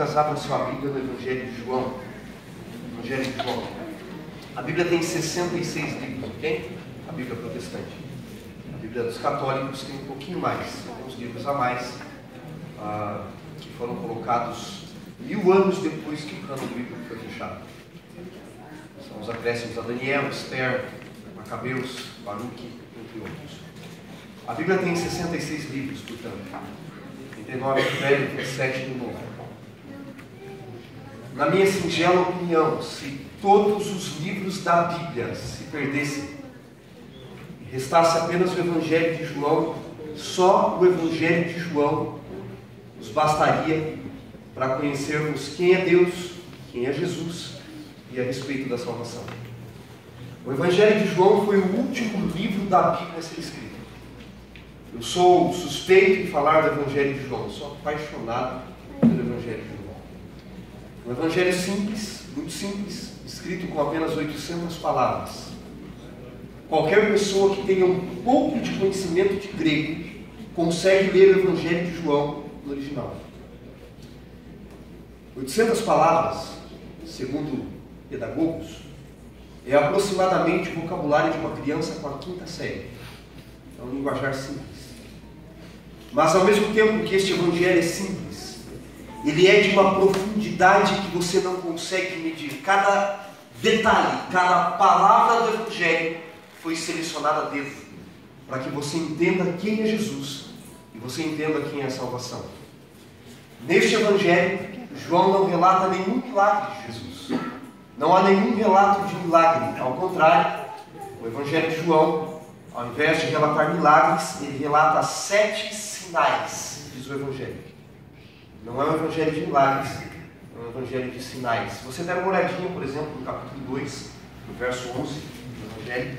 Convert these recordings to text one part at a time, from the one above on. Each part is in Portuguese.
Abra sua Bíblia no Evangelho de João. Evangelho de João. A Bíblia tem 66 livros, ok? A Bíblia protestante. A Bíblia dos católicos tem um pouquinho mais, alguns livros a mais, que foram colocados 1000 anos depois que o cânon bíblico foi fechado. São os acréscimos a Daniel, Esther, Macabeus, Baruque, entre outros. A Bíblia tem 66 livros, portanto. 39 do Velho, 27 do Novo. Na minha singela opinião, se todos os livros da Bíblia se perdessem e restasse apenas o Evangelho de João, só o Evangelho de João nos bastaria para conhecermos quem é Deus, quem é Jesus e a respeito da salvação. O Evangelho de João foi o último livro da Bíblia a ser escrito. Eu sou suspeito de falar do Evangelho de João, eu sou apaixonado pelo Evangelho de João. Um evangelho simples, muito simples, escrito com apenas 800 palavras. Qualquer pessoa que tenha um pouco de conhecimento de grego consegue ler o Evangelho de João no original. 800 palavras, segundo pedagogos, é aproximadamente o vocabulário de uma criança com a 5ª série. É um linguajar simples. Mas ao mesmo tempo que este Evangelho é simples, ele é de uma profundidade que você não consegue medir. Cada detalhe, cada palavra do Evangelho foi selecionada a dedo, para que você entenda quem é Jesus e você entenda quem é a salvação. Neste Evangelho, João não relata nenhum milagre de Jesus. Não há nenhum relato de milagre. Ao contrário, o Evangelho de João, ao invés de relatar milagres, ele relata 7 sinais, diz o Evangelho. Não é um evangelho de milagres, é um evangelho de sinais. Se você der uma olhadinha, por exemplo, no capítulo 2, no verso 11 do Evangelho,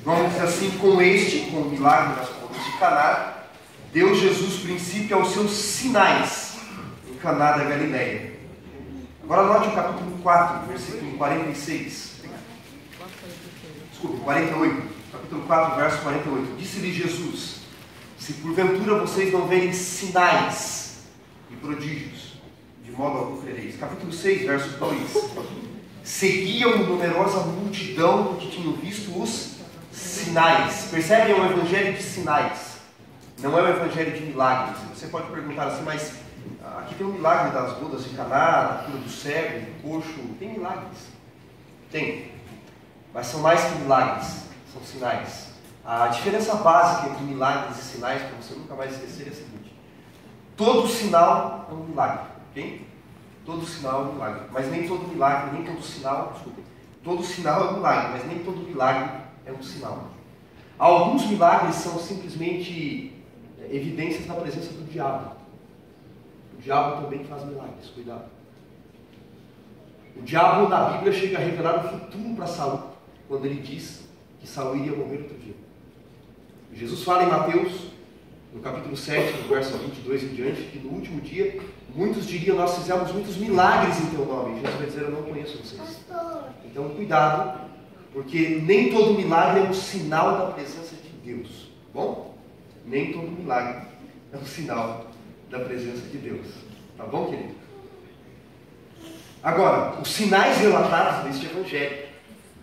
João diz assim: com o milagre das bodas de Caná, deu Jesus princípio aos seus sinais em Caná da Galileia. Agora note o capítulo 4, versículo 46. Desculpe, 48. Capítulo 4, verso 48. Disse-lhe Jesus: se porventura vocês não verem sinais e prodígios, de modo algum crereis. Capítulo 6, verso 2. Seguiam numerosa multidão que tinham visto os sinais. Percebem? É um evangelho de sinais. Não é um evangelho de milagres. Você pode perguntar assim, mas aqui tem um milagre das bodas de Caná, da cura do cego, do coxo. Tem milagres? Tem. Mas são mais que milagres. São sinais. A diferença básica entre milagres e sinais, para você nunca mais esquecer, é a seguinte: todo sinal é um milagre, ok? Todo sinal é um milagre, mas nem todo milagre, nem todo sinal, desculpa, todo sinal é um milagre, mas nem todo milagre é um sinal. Alguns milagres são simplesmente evidências da presença do diabo. O diabo também faz milagres, cuidado. O diabo na Bíblia chega a revelar o futuro para Saul, quando ele diz que Saul iria morrer outro dia. Jesus fala em Mateus, no capítulo 7, no verso 22 em diante, que no último dia, muitos diriam: nós fizemos muitos milagres em teu nome. E Jesus vai dizer: eu não conheço vocês. Então, cuidado, porque nem todo milagre é um sinal da presença de Deus. Bom? Nem todo milagre é um sinal da presença de Deus. Tá bom, querido? Agora, os sinais relatados neste Evangelho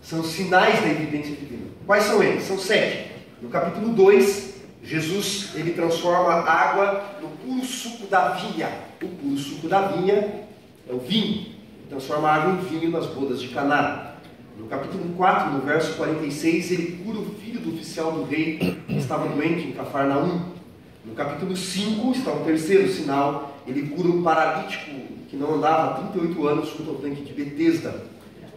são sinais da evidência divina. Quais são eles? São 7. No capítulo 2, Jesus ele transforma a água no puro suco da vinha. O puro suco da vinha é o vinho. Ele transforma a água em vinho nas bodas de Caná. No capítulo 4, no verso 46, ele cura o filho do oficial do rei que estava doente em Cafarnaum. No capítulo 5 está o terceiro sinal. Ele cura um paralítico que não andava há 38 anos junto ao tanque de Betesda.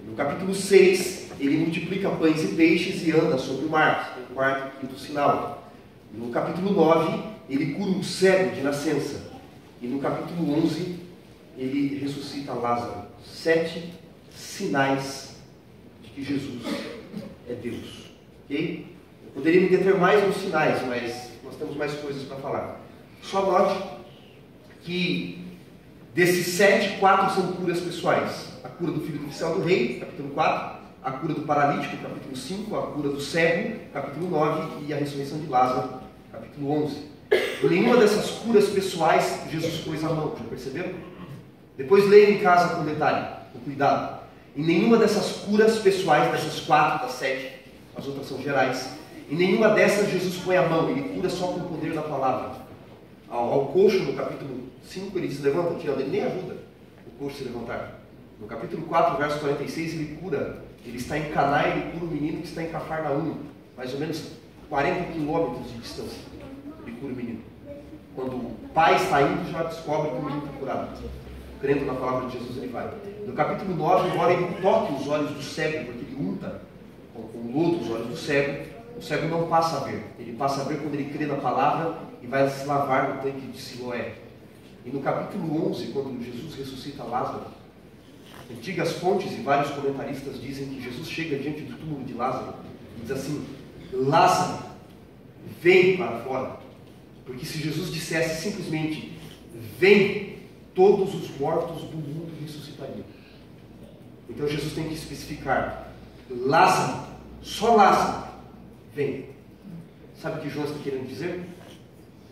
No capítulo 6, ele multiplica pães e peixes e anda sobre o mar. O quarto e quinto sinal. No capítulo 9, ele cura um cego de nascença. E no capítulo 11, ele ressuscita Lázaro. 7 sinais de que Jesus é Deus. Ok? Eu poderia me deter mais nos sinais, mas nós temos mais coisas para falar. Só note que desses 7, 4 são curas pessoais. A cura do filho do oficial do rei, capítulo 4. A cura do paralítico, capítulo 5, a cura do cego, capítulo 9, e a ressurreição de Lázaro, capítulo 11. Em nenhuma dessas curas pessoais Jesus pôs a mão, já perceberam? Depois leia em casa com detalhe, com cuidado. Em nenhuma dessas curas pessoais, dessas 4 das 7, as outras são gerais, em nenhuma dessas Jesus põe a mão, ele cura só com o poder da palavra. Ao coxo, no capítulo 5, ele se levanta, tirando, ele nem ajuda o coxo a se levantar. No capítulo 4, verso 46, ele cura, ele está em Caná, ele cura o menino que está em Cafarnaum, mais ou menos 40 quilômetros de distância. Ele cura o menino. Quando o pai está indo, já descobre que o menino está curado. Crendo na palavra de Jesus, ele vai. No capítulo 9, embora ele toque os olhos do cego, porque ele unta com lodo os olhos do cego, o cego não passa a ver. Ele passa a ver quando ele crê na palavra e vai se lavar no tanque de Siloé. E no capítulo 11, quando Jesus ressuscita Lázaro, antigas fontes e vários comentaristas dizem que Jesus chega diante do túmulo de Lázaro e diz assim: Lázaro, vem para fora. Porque se Jesus dissesse simplesmente, vem, todos os mortos do mundo ressuscitariam. Então Jesus tem que especificar: Lázaro, só Lázaro, vem. Sabe o que João está querendo dizer?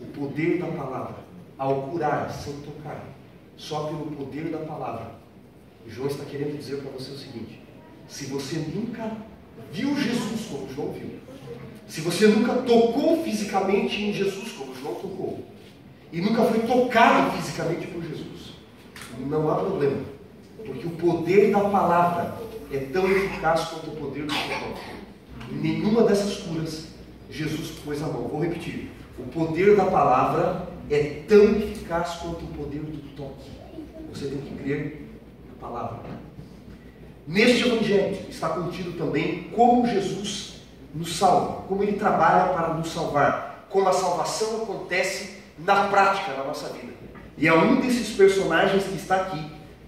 O poder da palavra, ao curar sem tocar, só pelo poder da palavra. João está querendo dizer para você o seguinte: se você nunca viu Jesus como João viu, se você nunca tocou fisicamente em Jesus como João tocou, e nunca foi tocado fisicamente por Jesus, não há problema, porque o poder da palavra é tão eficaz quanto o poder do toque. Em nenhuma dessas curas Jesus pôs a mão. Vou repetir: o poder da palavra é tão eficaz quanto o poder do toque. Você tem que crer na palavra. Neste evangelho está contido também como Jesus nos salva, como ele trabalha para nos salvar, como a salvação acontece na prática na nossa vida. E é um desses personagens que está aqui,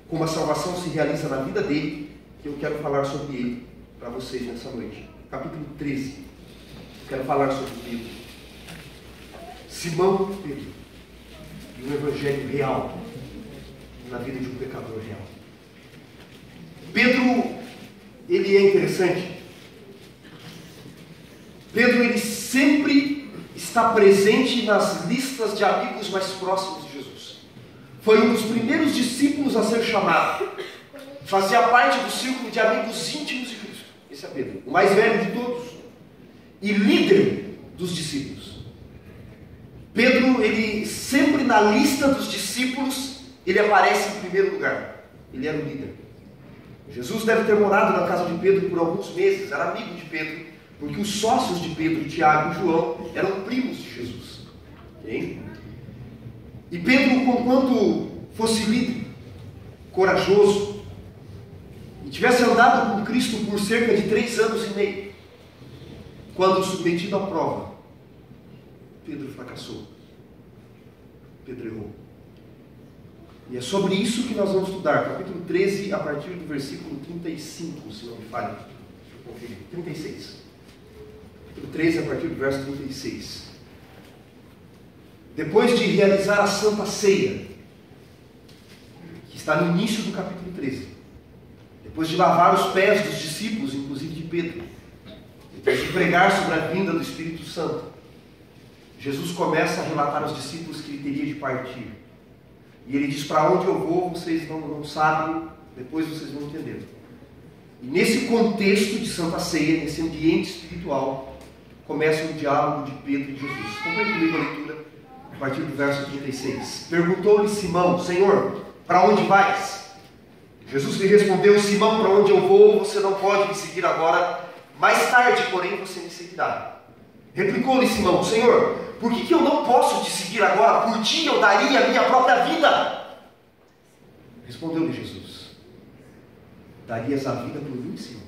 como a salvação se realiza na vida dele, que eu quero falar sobre ele para vocês nessa noite. Capítulo 13. Eu quero falar sobre Pedro. Simão Pedro. E um evangelho real na vida de um pecador real. Pedro, ele é interessante. Pedro, ele sempre está presente nas listas de amigos mais próximos de Jesus. Foi um dos primeiros discípulos a ser chamado. Fazia parte do círculo de amigos íntimos de Cristo. Esse é Pedro, o mais velho de todos e líder dos discípulos. Pedro, ele sempre na lista dos discípulos, ele aparece em primeiro lugar. Ele era o líder. Jesus deve ter morado na casa de Pedro por alguns meses, era amigo de Pedro, porque os sócios de Pedro, Tiago e João, eram primos de Jesus. Okay? E Pedro, conquanto fosse líder, corajoso, e tivesse andado com Cristo por cerca de 3 anos e meio, quando submetido à prova, Pedro fracassou. Pedro errou. E é sobre isso que nós vamos estudar, capítulo 13, a partir do versículo 35, se não me falha. Deixa eu conferir. 36. Capítulo 13, a partir do verso 36. Depois de realizar a Santa Ceia, que está no início do capítulo 13, depois de lavar os pés dos discípulos, inclusive de Pedro, depois de pregar sobre a vinda do Espírito Santo, Jesus começa a relatar aos discípulos que ele teria de partir. E ele diz: para onde eu vou, vocês não sabem, depois vocês vão entender. E nesse contexto de Santa Ceia, nesse ambiente espiritual, começa o diálogo de Pedro e Jesus. Acompanhe comigo a leitura, a partir do verso 36. Perguntou-lhe Simão: Senhor, para onde vais? Jesus lhe respondeu: Simão, para onde eu vou, você não pode me seguir agora, mais tarde, porém, você me seguirá. Replicou-lhe Simão: Senhor, por que eu não posso te seguir agora? Por ti eu daria a minha própria vida. Respondeu-lhe Jesus: darias a vida por mim, Simão?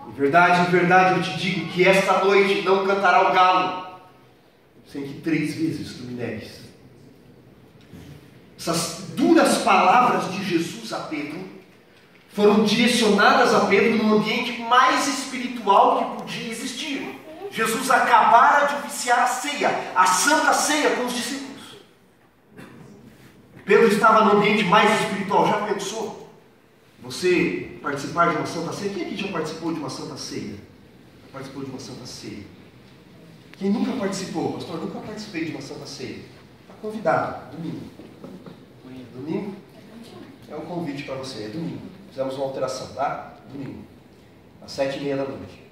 Em verdade eu te digo que esta noite não cantará o galo, sem que 3 vezes tu me negues. Essas duras palavras de Jesus a Pedro foram direcionadas a Pedro no ambiente mais espiritual que podia existir. Jesus acabara de oficiar a ceia, a Santa Ceia com os discípulos. Pedro estava no ambiente mais espiritual. Já pensou? Você participar de uma Santa Ceia? Quem aqui já participou de uma Santa Ceia? Participou de uma Santa Ceia? Quem nunca participou? Pastor, nunca participei de uma Santa Ceia. Está convidado, domingo. Domingo é um convite para você, é domingo. Fizemos uma alteração, tá? Domingo, às 7h30 da noite.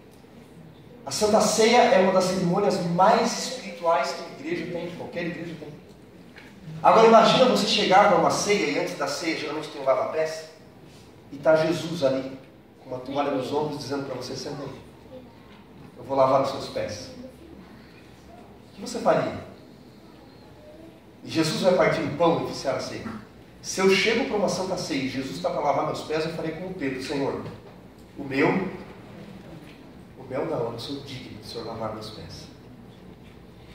A Santa Ceia é uma das cerimônias mais espirituais que a igreja tem, qualquer igreja tem. Agora imagina você chegar para uma ceia, e antes da ceia geralmente tem um lava-pés, e está Jesus ali, com uma toalha nos ombros, dizendo para você: senta aí, eu vou lavar os seus pés. O que você faria? E Jesus vai partir o pão e oficiar a ceia. Se eu chego para uma Santa Ceia e Jesus está para lavar meus pés, eu farei como Pedro: Senhor, o meu não, eu não sou digno do Senhor lavar meus pés.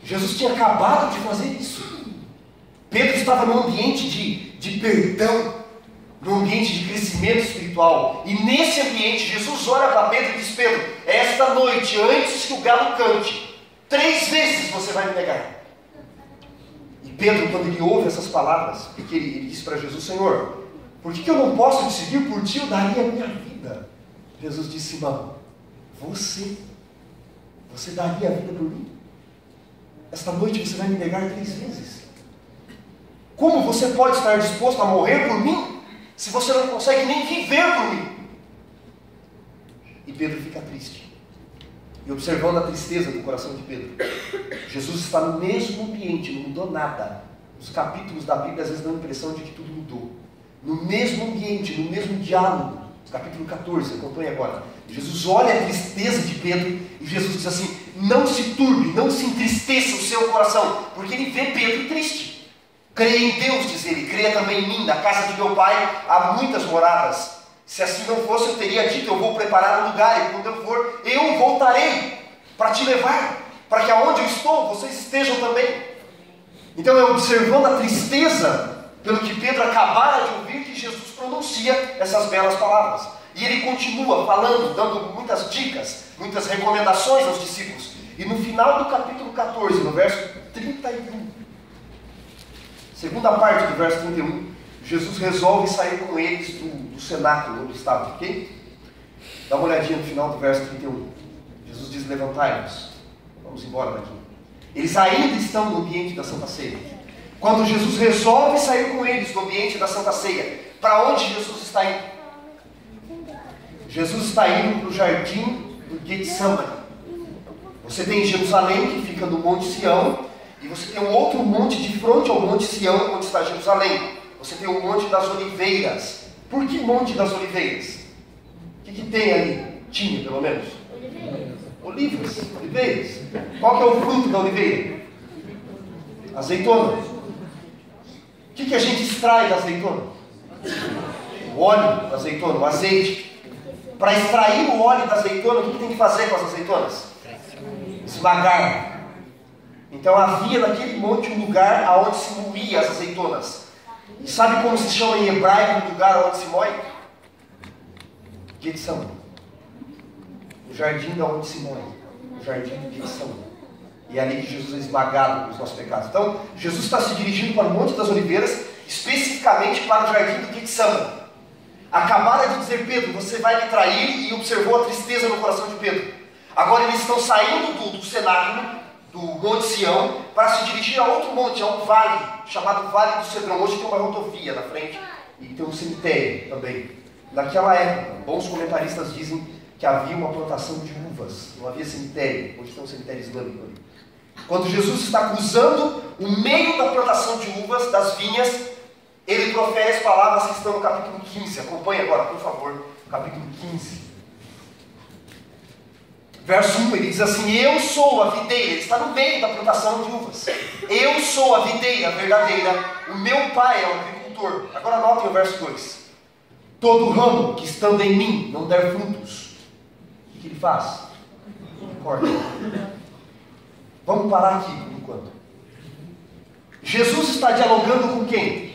Jesus tinha acabado de fazer isso. Pedro estava num ambiente de perdão, num ambiente de crescimento espiritual. E nesse ambiente, Jesus olha para Pedro e diz: Pedro, esta noite, antes que o galo cante, 3 vezes você vai me negar. E Pedro, quando ele ouve essas palavras, porque ele diz para Jesus: Senhor, por que eu não posso te seguir? Por ti eu daria a minha vida. Jesus disse: Simão, você daria a vida por mim? Esta noite você vai me negar 3 vezes. Como você pode estar disposto a morrer por mim, se você não consegue nem viver por mim? E Pedro fica triste. E observando a tristeza do coração de Pedro, Jesus está no mesmo ambiente, não mudou nada. Os capítulos da Bíblia às vezes dão a impressão de que tudo mudou. No mesmo ambiente, no mesmo diálogo, capítulo 14, acompanhe agora. Jesus olha a tristeza de Pedro e Jesus diz assim: não se turbe, não se entristeça o seu coração, porque ele vê Pedro triste. Creia em Deus, diz ele, creia também em mim. Na casa de meu pai há muitas moradas. Se assim não fosse, eu teria dito: eu vou preparar um lugar, e quando eu for, eu voltarei para te levar, para que aonde eu estou, vocês estejam também. Então é observando a tristeza pelo que Pedro acabara de ouvir que Jesus pronuncia essas belas palavras. E ele continua falando, dando muitas dicas, muitas recomendações aos discípulos. E no final do capítulo 14, no verso 31, segunda parte do verso 31, Jesus resolve sair com eles do cenáculo onde estavam, ok? Dá uma olhadinha no final do verso 31. Jesus diz: levantai-vos, vamos embora daqui. Eles ainda estão no ambiente da Santa Ceia. Quando Jesus resolve sair com eles do ambiente da Santa Ceia, para onde Jesus está indo? Jesus está indo para o jardim do Getsemane. Você tem Jerusalém, que fica no Monte Sião, e você tem um outro monte de frente ao Monte Sião, onde está Jerusalém. Você tem o Monte das Oliveiras. Por que Monte das Oliveiras? O que tem ali? Tinha, pelo menos? Olivas. Oliveiras. Qual que é o fruto da oliveira? Azeitona. O que a gente extrai da azeitona? O óleo da azeitona, o azeite. Para extrair o óleo da azeitona, o que tem que fazer com as azeitonas? Esmagar. Então havia naquele monte um lugar onde se moía as azeitonas. E sabe como se chama em hebraico o lugar onde se moe? Getsemane. O jardim da onde se moe. O jardim de Getsemane. E é ali que Jesus é esmagado pelos nossos pecados. Então, Jesus está se dirigindo para o Monte das Oliveiras, especificamente para o jardim do Getsemane. Acabara de dizer: Pedro, você vai me trair, e observou a tristeza no coração de Pedro. Agora eles estão saindo do cenáculo, do Monte Sião, para se dirigir a outro monte, a um vale, chamado Vale do Cedrão. Hoje tem uma rodovia na frente, e tem um cemitério também. Naquela época, bons comentaristas dizem que havia uma plantação de uvas, não havia cemitério. Hoje tem um cemitério islâmico ali. Quando Jesus está cruzando o meio da plantação de uvas, das vinhas, ele profere as palavras que estão no capítulo 15. Acompanhe agora, por favor, capítulo 15. Verso 1, ele diz assim: eu sou a videira. Ele está no meio da plantação de uvas. Eu sou a videira verdadeira, o meu pai é o agricultor. Agora notem o verso 2. Todo ramo que estando em mim não der frutos, o que ele faz? Ele corta. Vamos parar aqui por enquanto. Jesus está dialogando com quem?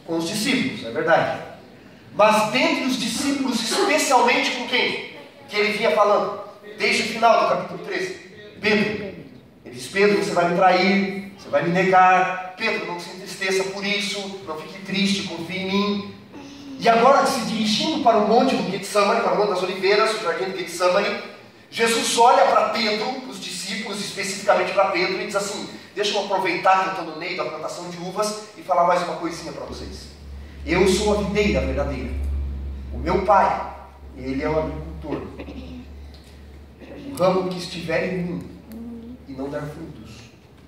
Com os discípulos, é verdade. Mas dentre os discípulos, especialmente com quem? Que ele vinha falando, desde o final do capítulo 13. Pedro. Ele diz: Pedro, você vai me trair, você vai me negar. Pedro, não se entristeça por isso, não fique triste, confie em mim. E agora, se dirigindo para o monte do Getsemane, para o Monte das Oliveiras, o jardim do Getsemane, Jesus olha para Pedro, os discípulos, discípulos, especificamente para Pedro, e diz assim: deixa eu aproveitar que eu estou no meio da plantação de uvas e falar mais uma coisinha para vocês. Eu sou a videira verdadeira. O meu pai, ele é o agricultor. O ramo que estiver em mim e não dar frutos,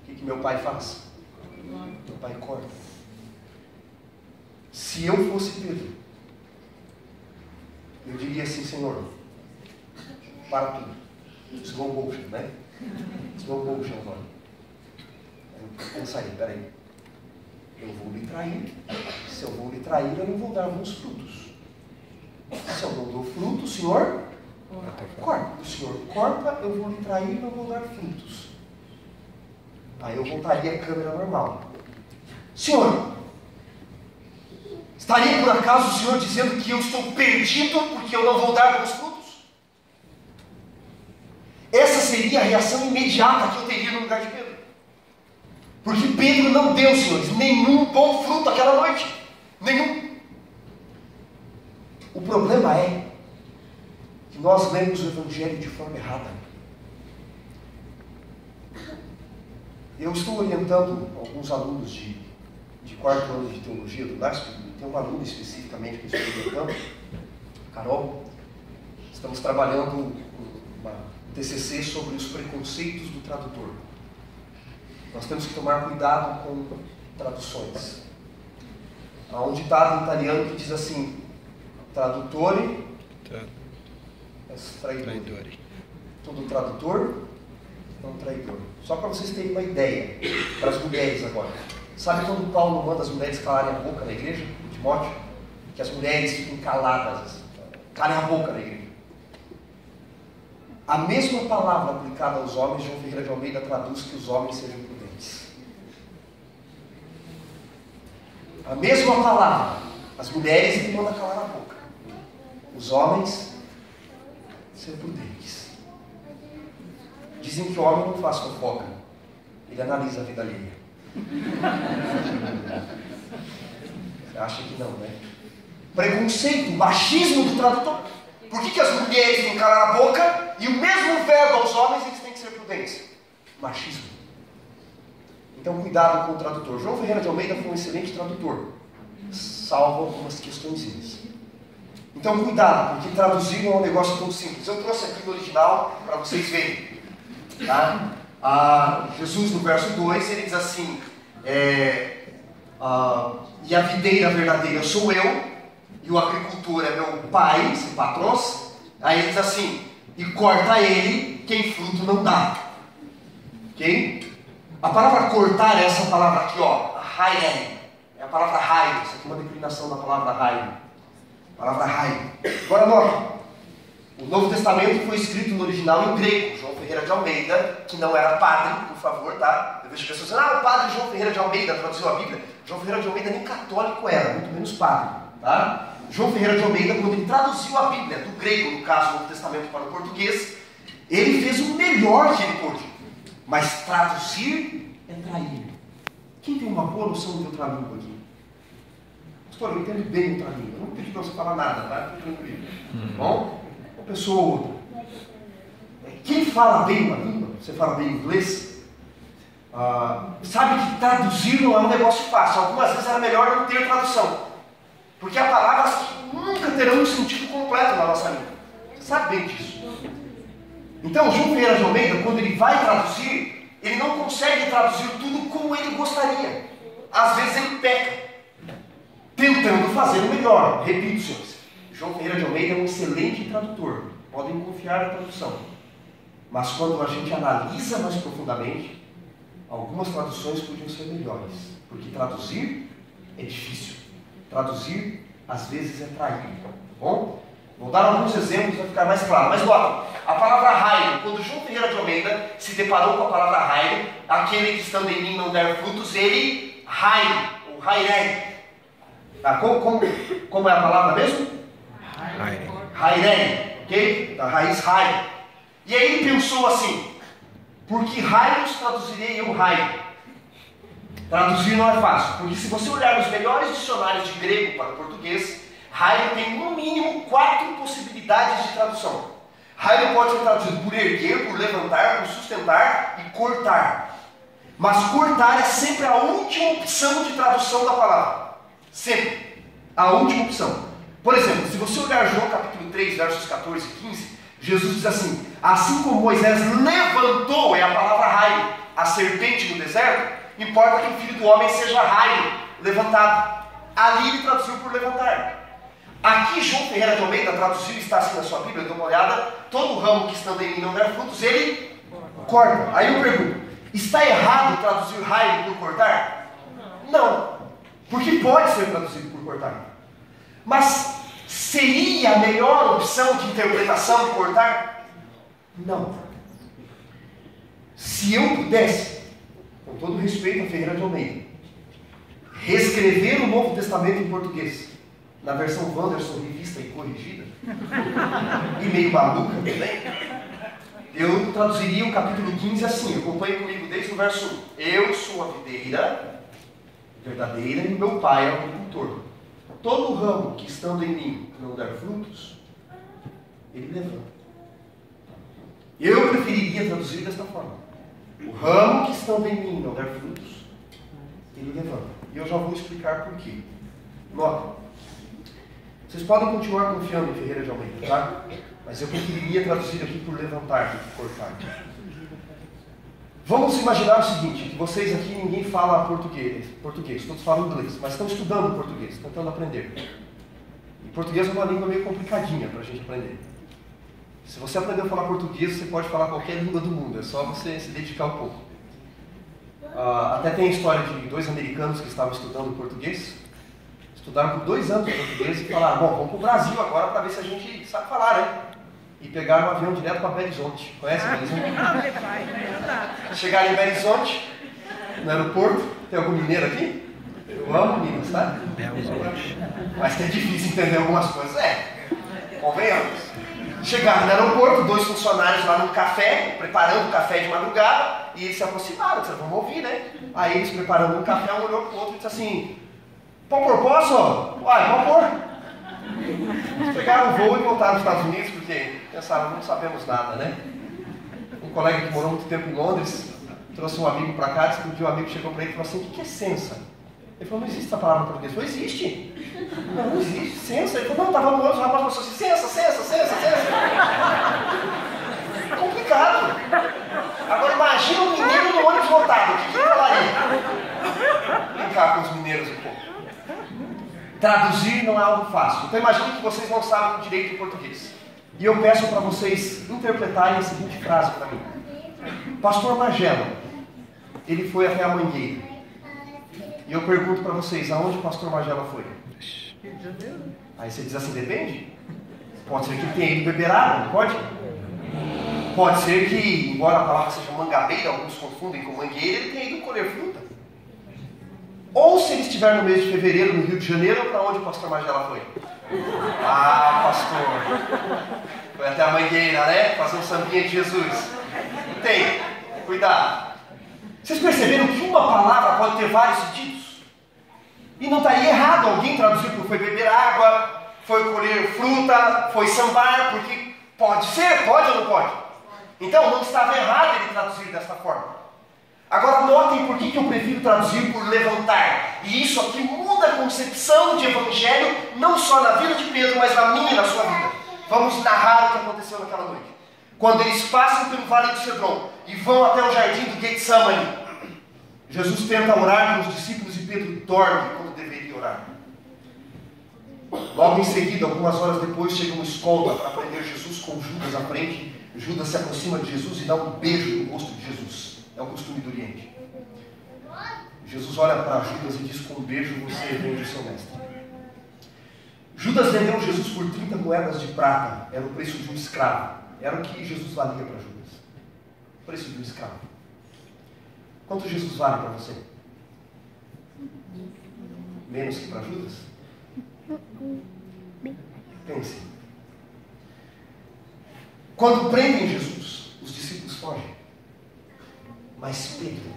o que meu pai faz? Meu pai corta. Se eu fosse Pedro, eu diria assim: Senhor, para tudo. Slow motion, né? Slow motion agora. Pensa aí, peraí. Eu vou lhe trair. Se eu vou lhe trair, eu não vou dar bons frutos. Se eu não dou fruto, o Senhor corta. O Senhor corta, eu vou lhe trair, não vou dar frutos. Aí eu voltaria à câmera normal. Senhor, estaria por acaso o Senhor dizendo que eu estou perdido porque eu não vou dar bons frutos? Essa seria a reação imediata que eu teria no lugar de Pedro. Porque Pedro não deu, senhores, nenhum bom fruto aquela noite. Nenhum. O problema é que nós lemos o Evangelho de forma errada. Eu estou orientando alguns alunos de quarto ano de teologia do NASP. Tem uma aluna especificamente que eu estou orientando, Carol. Estamos trabalhando uma TCC sobre os preconceitos do tradutor. Nós temos que tomar cuidado com traduções. Há um ditado em italiano que diz assim: tradutore traidore. Todo tradutor é um traidor. Só para vocês terem uma ideia, para as mulheres agora. Sabe quando Paulo manda as mulheres calarem a boca na igreja, em Timóteo? Que as mulheres fiquem caladas, calem a boca na igreja. A mesma palavra aplicada aos homens, João Ferreira de Almeida traduz que os homens sejam prudentes. A mesma palavra, as mulheres ele manda calar a boca. Os homens, ser prudentes. Dizem que o homem não faz fofoca, ele analisa a vida alheia. Você acha que não, né? Preconceito, machismo do tradutor. Por que as mulheres têm que calar a boca e o mesmo verbo aos homens eles têm que ser prudentes? Machismo. Então cuidado com o tradutor. João Ferreira de Almeida foi um excelente tradutor, salvo algumas questõezinhas. Então cuidado, porque traduzir não é um negócio tão simples. Eu trouxe aqui no original para vocês verem. Tá? Jesus no verso 2 ele diz assim: e a videira verdadeira sou eu, e o agricultor é meu pai, esse patrões. Aí ele diz assim: e corta ele quem fruto não dá. Ok? A palavra cortar é essa palavra aqui, ó, haire. É a palavra haire. Isso aqui é uma declinação da palavra haire. Palavra haire. Agora nota, o Novo Testamento foi escrito no original em grego. João Ferreira de Almeida, que não era padre, por favor, tá? Eu vejo pessoas dizendo: o padre João Ferreira de Almeida traduziu a Bíblia. João Ferreira de Almeida nem católico era, muito menos padre, tá? João Ferreira de Almeida, quando ele traduziu a Bíblia do grego, no caso, do Novo Testamento, para o português, ele fez o melhor que ele pôde. Mas traduzir é trair. Quem tem uma boa noção de outra língua aqui? Pastor, eu entendo bem outra língua. Eu não pedi para você falar nada, tá? Fique tranquilo. Bom? Uma pessoa ou outra. Quem fala bem uma língua, você fala bem inglês, sabe que traduzir não é um negócio fácil. Algumas vezes era melhor não ter tradução. Porque há palavras que nunca terão um sentido completo na nossa língua. Você sabe bem disso. Então, João Ferreira de Almeida, quando ele vai traduzir, ele não consegue traduzir tudo como ele gostaria. Às vezes ele peca, tentando fazer o melhor. Repito, senhores, João Ferreira de Almeida é um excelente tradutor. Podem confiar na tradução. Mas quando a gente analisa mais profundamente, algumas traduções podiam ser melhores. Porque traduzir é difícil. Traduzir, às vezes, é trair. Tá bom? Vou dar alguns exemplos para ficar mais claro. Mas nota, a palavra raio, quando João Ferreira de Almeida se deparou com a palavra raio, aquele que estando em mim não der frutos, ele raio, ou rairei. Tá? Como é a palavra mesmo? Rairei, ok? Da raiz raio. E aí ele pensou assim: por que raios traduzirei eu raio? Traduzir não é fácil, porque se você olhar nos melhores dicionários de grego para o português, raio tem no mínimo 4 possibilidades de tradução. Raio pode ser traduzido por erguer, por levantar, por sustentar e cortar. Mas cortar é sempre a última opção de tradução da palavra. Sempre. A última opção. Por exemplo, se você olhar João capítulo 3, versos 14 e 15, Jesus diz assim: assim como Moisés levantou, é a palavra raio, a serpente no deserto, importa que o Filho do Homem seja raio, levantado. Ali ele traduziu por levantar. Aqui João Ferreira de Almeida traduziu, está assim na sua Bíblia, dê uma olhada: todo ramo que estando em mim não der frutos, ele corta. Aí eu pergunto, está errado traduzir raio por cortar? Não, porque pode ser traduzido por cortar. Mas seria a melhor opção de interpretação cortar? Não. Se eu pudesse, com todo respeito a Ferreira de Almeida, reescrever o Novo Testamento em português, na versão Wanderson, revista e corrigida, e meio maluca também, eu traduziria o capítulo 15 assim, acompanhe comigo desde o verso 1. Eu sou a videira verdadeira e meu pai é o agricultor. Todo ramo que estando em mim não der frutos, ele levanta. Eu preferiria traduzir desta forma: o ramo que estando em mim não der frutos, ele levanta. E eu já vou explicar por quê. Nota, vocês podem continuar confiando em Ferreira de Almeida, tá? Mas eu preferiria traduzir aqui por levantar, por cortar. Vamos imaginar o seguinte, que vocês aqui, ninguém fala português, todos falam inglês, mas estão estudando português, tentando aprender. E português é uma língua meio complicadinha para a gente aprender. Se você aprendeu a falar português, você pode falar qualquer língua do mundo, é só você se dedicar um pouco. Até tem a história de 2 americanos que estavam estudando português, estudaram por 2 anos português e falaram: bom, vamos para o Brasil agora para ver se a gente sabe falar, né? E pegaram um avião direto para Belo Horizonte. Conhece Belo Horizonte? Chegaram em Belo Horizonte, no aeroporto. Tem algum mineiro aqui? Eu amo Minas, tá? Mas que é difícil entender algumas coisas. Convenhamos. Chegaram no aeroporto, 2 funcionários lá no café, preparando o café de madrugada, e eles se aproximaram, disseram: vamos ouvir, né? Aí eles preparando um café, um olhou para o outro e disse assim: pode pôr, posso? Uai, pode pôr. Pegaram o voo e voltaram aos Estados Unidos, porque pensaram: não sabemos nada, né? Um colega que morou muito tempo em Londres trouxe um amigo para cá, disse que um dia um amigo chegou para ele e falou assim: o que é censa? Ele falou: não existe essa palavra em português. Ele falou: existe. Não existe, censa. Ele falou: não, estava no ônibus, o rapaz falou assim: censa. Complicado. Agora imagina um mineiro no ônibus lotado, o que ele falaria? Brincar com os mineiros um pouco. Traduzir não é algo fácil. Então imagine que vocês não sabem direito o português. E eu peço para vocês interpretarem a seguinte frase para mim. Pastor Magela, ele foi até a Mangueira. E eu pergunto para vocês: aonde o pastor Magela foi? Rio de Janeiro. Aí você diz assim: depende. Pode ser que ele tenha ido beber água, não pode? Pode ser que, embora a palavra seja mangabeira, alguns confundem com mangueira, ele tenha ido colher fruta. Ou se ele estiver no mês de fevereiro no Rio de Janeiro, para onde o pastor Magela foi? Ah, pastor, foi até a Mangueira, né? Fazer um sambinha de Jesus. Tem, cuidado. Vocês perceberam que uma palavra pode ter vários sentidos? E não estaria errado alguém traduzir por foi beber água, foi colher fruta, foi sambar, porque pode ser, pode ou não pode? Então não estava errado ele traduzir desta forma. Agora notem por que eu prefiro traduzir por levantar. E isso aqui muda a concepção de evangelho, não só na vida de Pedro, mas na minha e na sua vida. Vamos narrar o que aconteceu naquela noite. Quando eles passam pelo vale do Cedron e vão até o jardim do Getsemane, Jesus tenta orar com os discípulos e Pedro dorme quando deveria orar. Logo em seguida, algumas horas depois, chega uma escolta para prender Jesus com Judas à frente. Judas se aproxima de Jesus e dá um beijo no rosto de Jesus. É o costume do Oriente. Jesus olha para Judas e diz: com um beijo você vende o seu mestre. Judas vendeu Jesus por 30 moedas de prata. Era o preço de um escravo. Era o que Jesus valia para Judas. O preço de um escravo. Quanto Jesus vale para você? Menos que para Judas? Pense. Quando prendem Jesus, os discípulos fogem. Mas Pedro,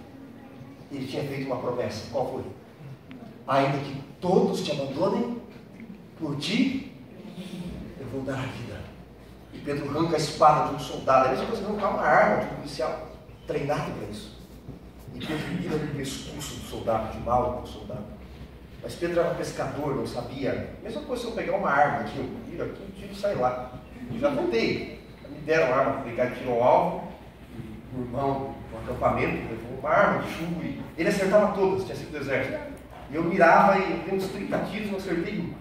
ele tinha feito uma promessa. Qual foi? Ainda que todos te abandonem, por ti eu vou dar a vida. E Pedro arranca a espada de um soldado. É a mesma coisa que arrancar uma arma de um policial treinado para isso. E Pedro mira no pescoço do soldado, de mal com o soldado. Mas Pedro era pescador, não sabia. Mesma coisa se eu pegar uma arma aqui, eu viro aqui, o tiro sai lá. Eu já tentei. Me deram arma para pegar tiro ao alvo. O irmão, no acampamento, levou uma arma de chumbo e ele acertava todas, tinha sido do exército. E eu mirava e dei uns 30 tiros, não acertei um.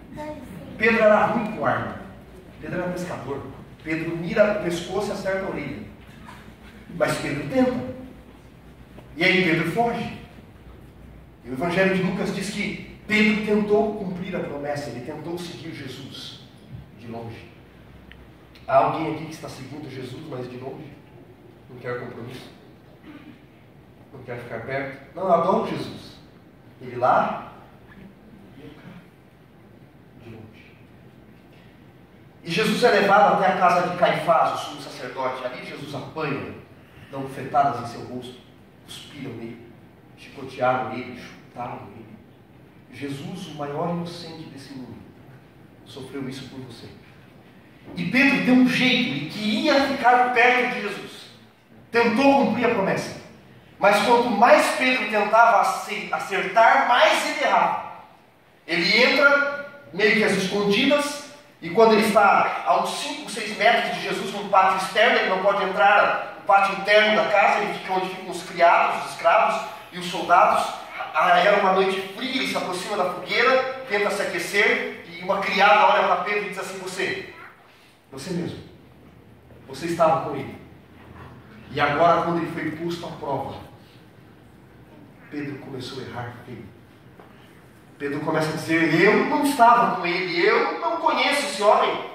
Pedro era ruim com arma. Pedro era pescador. Pedro mira o pescoço e acerta a orelha. Mas Pedro tenta. E aí Pedro foge. E o Evangelho de Lucas diz que Pedro tentou cumprir a promessa, ele tentou seguir Jesus de longe. Há alguém aqui que está seguindo Jesus, mas de longe? Não quer compromisso? Não quer ficar perto? Não, eu adoro Jesus. Ele lá e eu cá, de longe. E Jesus é levado até a casa de Caifás, o sumo sacerdote. Ali Jesus apanha, dão bufetadas em seu rosto, cuspiram nele, chicotearam nele, chutaram nele. Jesus, o maior inocente desse mundo, sofreu isso por você. E Pedro deu um jeito, ele queria ficar perto de Jesus. Tentou cumprir a promessa. Mas quanto mais Pedro tentava acertar, mais ele errava. Ele entra meio que às escondidas, e quando ele está a uns 5, 6 metros de Jesus num pátio externo, ele não pode entrar no pátio interno da casa, ele fica onde ficam os criados, os escravos e os soldados. Era uma noite fria, ele se aproxima da fogueira, tenta se aquecer, e uma criada olha para Pedro e diz assim: você mesmo, você estava com ele. E agora, quando ele foi posto à prova, Pedro começou a errar feio. Pedro começa a dizer: eu não estava com ele, eu não conheço esse homem.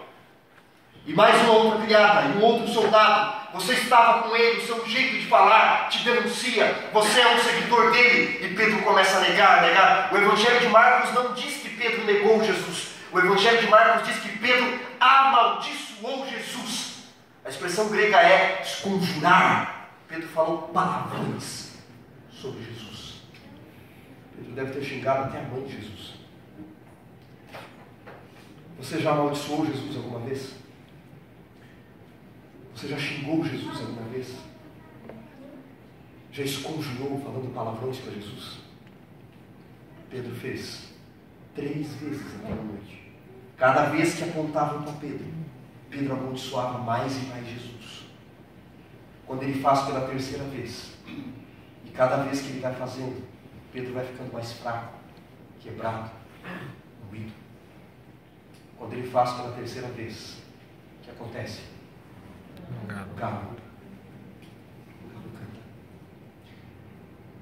E mais uma outra criada, e um outro soldado: você estava com ele, o seu jeito de falar te denuncia, você é um seguidor dele. E Pedro começa a negar. O Evangelho de Marcos não diz que Pedro negou Jesus. O Evangelho de Marcos diz que Pedro amaldiçoou Jesus. A expressão grega é esconjurar. Pedro falou palavrões sobre Jesus. Pedro deve ter xingado até a mãe de Jesus. Você já amaldiçoou Jesus alguma vez? Você já xingou Jesus alguma vez? Já esconjurou falando palavrões para Jesus? Pedro fez 3 vezes naquela noite. Cada vez que apontavam para Pedro, Pedro amaldiçoava mais e mais Jesus. Quando ele faz pela 3ª vez, e cada vez que ele vai fazendo, Pedro vai ficando mais fraco, quebrado, moído. Quando ele faz pela 3ª vez, o que acontece? O galo canta.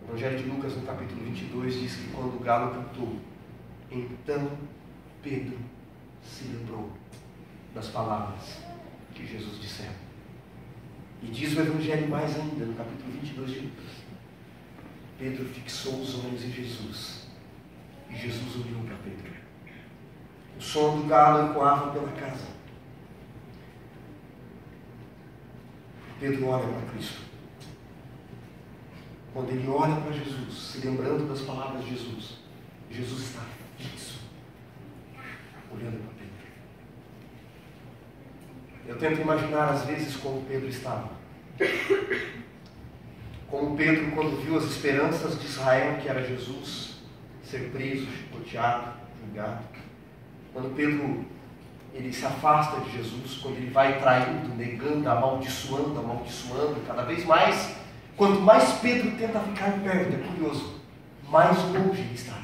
O Evangelho de Lucas, no capítulo 22, diz que quando o galo cantou, então Pedro se lembrou das palavras que Jesus dissera. E diz o Evangelho mais ainda, no capítulo 22 de Lucas: Pedro fixou os olhos em Jesus, e Jesus olhou para Pedro. O som do galo ecoava pela casa. Pedro olha para Cristo. Quando ele olha para Jesus, se lembrando das palavras de Jesus, Jesus está fixo, olhando para Pedro. Eu tento imaginar às vezes como Pedro estava. Como Pedro, quando viu as esperanças de Israel, que era Jesus, ser preso, chicoteado, julgado. Quando Pedro, ele se afasta de Jesus, quando ele vai traindo, negando, amaldiçoando, cada vez mais. Quanto mais Pedro tenta ficar perto, é curioso, mais longe ele está.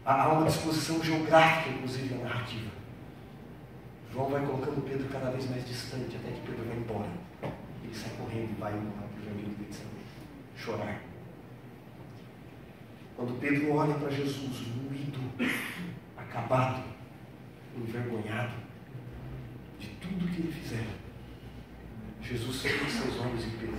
Há uma disposição geográfica, inclusive, na narrativa. João vai colocando Pedro cada vez mais distante, até que Pedro vai embora. Ele sai correndo e vai embora para o jardim do Getsemane chorar. Quando Pedro olha para Jesus, moído, acabado, envergonhado de tudo que ele fizera, Jesus fixa os olhos em Pedro.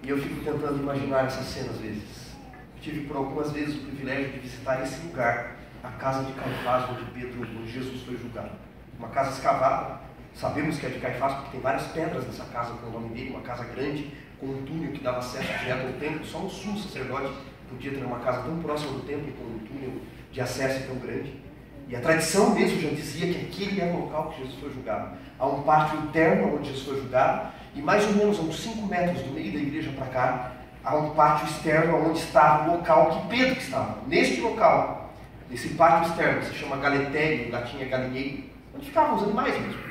E eu fico tentando imaginar essa cena às vezes. Eu tive por algumas vezes o privilégio de visitar esse lugar, a casa de Caifás, onde Jesus foi julgado. Uma casa escavada, sabemos que é de Caifás porque tem várias pedras nessa casa com o nome dele, uma casa grande, com um túnel que dava acesso direto ao templo. Só um sumo sacerdote podia ter uma casa tão próxima do templo com um túnel de acesso tão grande. E a tradição mesmo já dizia que aquele era o local que Jesus foi julgado. Há um pátio interno onde Jesus foi julgado, e mais ou menos a uns 5 metros do meio da igreja para cá, há um pátio externo onde estava o local que Pedro estava. Neste local, nesse pátio externo, se chama Galetério, em latim é galinheiro, onde ficavam os animais mesmo.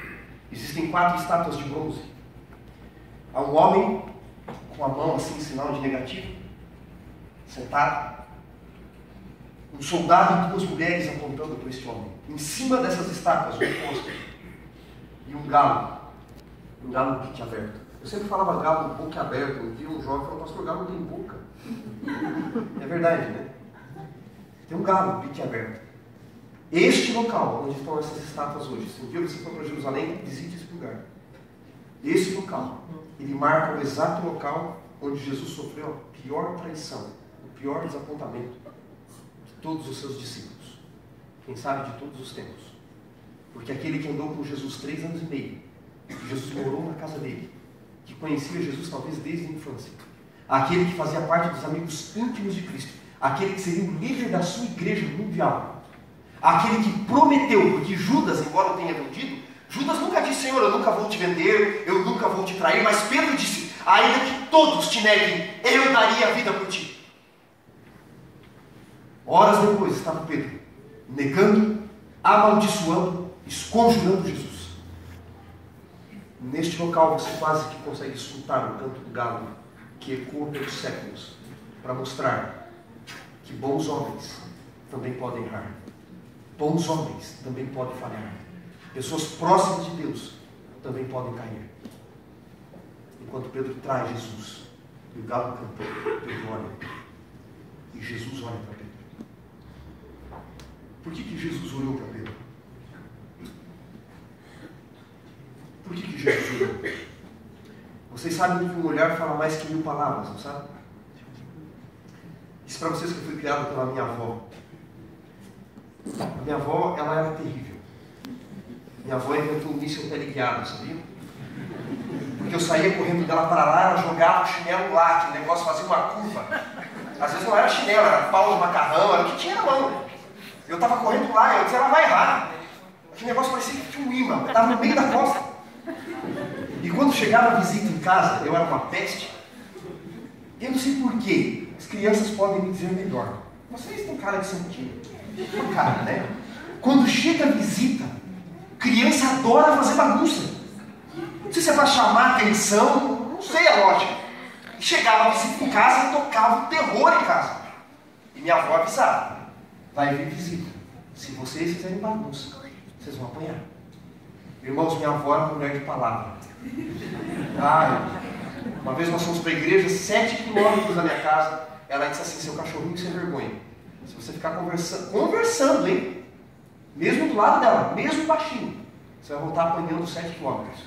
Existem 4 estátuas de bronze. Há um homem com a mão assim, em sinal de negativo, sentado. Um soldado e 2 mulheres apontando para este homem. Em cima dessas estátuas, um posto. E um galo bique aberto. Eu sempre falava galo boca aberta. Um dia um jovem falou, pastor, galo não tem boca. É verdade, né? Tem um galo bique aberto. Este local, onde estão essas estátuas hoje, se um dia você for para Jerusalém, visite esse lugar. Esse local, ele marca o exato local onde Jesus sofreu a pior traição, o pior desapontamento de todos os seus discípulos. Quem sabe de todos os tempos. Porque aquele que andou com Jesus 3 anos e meio, que Jesus morou na casa dele, que conhecia Jesus talvez desde a infância, aquele que fazia parte dos amigos íntimos de Cristo, aquele que seria o líder da sua igreja mundial, aquele que prometeu, porque Judas, embora o tenha vendido, Judas nunca disse, Senhor, eu nunca vou te vender, eu nunca vou te trair, mas Pedro disse, ainda que todos te neguem, eu daria a vida por ti. Horas depois estava Pedro, negando, amaldiçoando, esconjurando Jesus. Neste local você quase que consegue escutar o canto do galo, que ecoa pelos séculos, para mostrar que bons homens também podem errar. Bons homens também podem falhar. Pessoas próximas de Deus também podem cair. Enquanto Pedro traz Jesus, e o galo cantou, Pedro olha. E Jesus olha para Pedro. Por que Jesus olhou para Pedro? Por que Jesus olhou? Vocês sabem que um olhar fala mais que 1000 palavras, não sabe? Disse para vocês que eu fui criado pela minha avó. A minha avó, ela era terrível. Minha avó inventou um míssil teleguiado, sabia? Porque eu saía correndo dela para lá, ela jogava o chinelo lá, que o negócio fazia uma curva. Às vezes não era chinelo, era pau de macarrão, era o que tinha na mão. Eu estava correndo lá, e eu disse, ela vai errar. Aquele negócio parecia que tinha um imã, eu estava no meio da costa. E quando chegava a visita em casa, eu era uma peste. Eu não sei porquê, as crianças podem me dizer melhor. Vocês têm cara de santinho. Tem cara, né? Quando chega a visita, criança adora fazer bagunça. Não sei se é para chamar a atenção, não sei a lógica. E chegava a visita em casa e tocava um terror em casa. E minha avó avisava, vai vir visita. Se vocês fizerem bagunça, vocês vão apanhar. Irmãos, minha avó era mulher de palavra. Uma vez nós fomos para a igreja, 7 quilômetros da minha casa, ela disse assim, seu cachorrinho sem vergonha. Se você ficar conversando, hein? Mesmo do lado dela, mesmo baixinho, você vai voltar apanhando 7 quilômetros.